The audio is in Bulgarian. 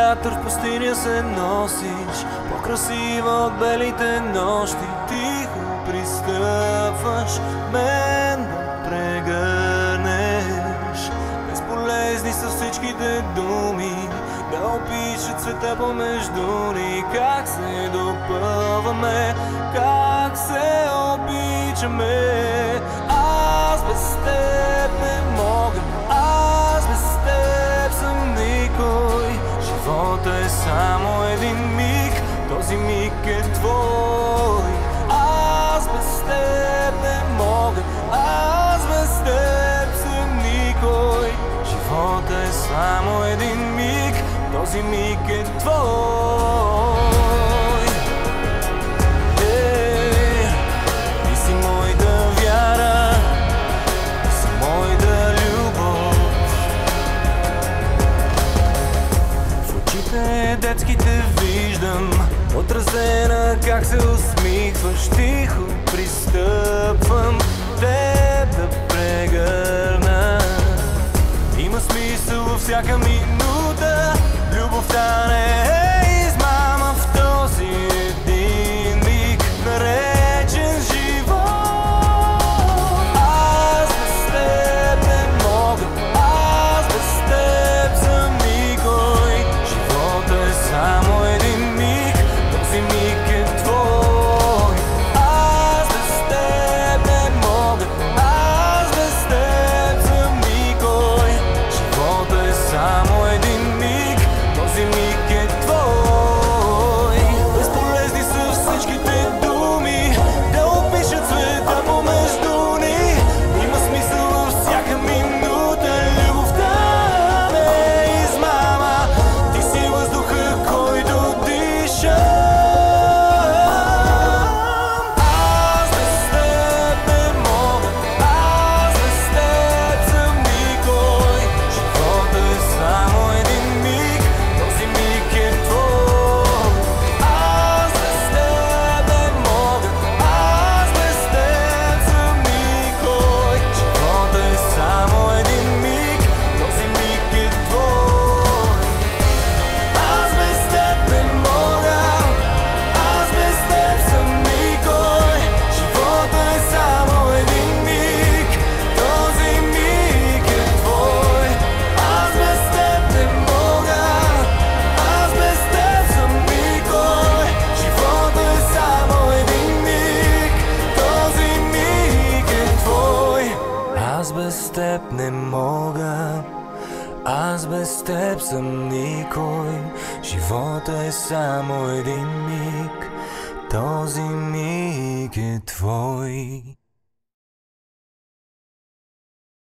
вятър в пустиня се носиш, по-красива от белите нощи. Тихо пристъпваш, мен да прегърнеш. Безполезни са всичките думи, да опишат света помежду ни. Как се допълваме, как се обичаме. Аз без теб не мога, аз без теб съм никой. Живота е само един миг, този миг е твой. Аз без теб не мога, аз без теб съм никой. Живота е само един миг, този миг е твой. Ти си моята вяра, ти си моята любов. В очите детските виждам отразена как се усмихваш. Тихо пристъпвам, теб да прегърна. Има смисъл във всяка минута, любовта не е измама в този един миг, наречен живот. Аз без теб не мога, аз без теб съм никой. Живота е само един миг, този миг е твой. Аз без теб не мога, аз без теб съм никой. Живота е само един миг, този миг е твой. Безполезни са всичките думи, да опишат света помежду ни. Има смисъл във всяка минута, любовта не е измама. Ти си въздуха, който дишам. Аз без теб не мога, аз без теб съм никой. Живота е само един миг, този миг е твой. Аз без теб не мога, аз без теб съм никой. Живота е само един миг, този миг е твой. Аз без теб не мога, аз без теб съм никой. Живота е само един миг, този миг е твой. Аз без теб не мога, аз без теб съм никой. Живота е само един миг, този миг е твой. Аз без теб не мога, аз без теб съм никой. Живота е само един миг, този миг е твой.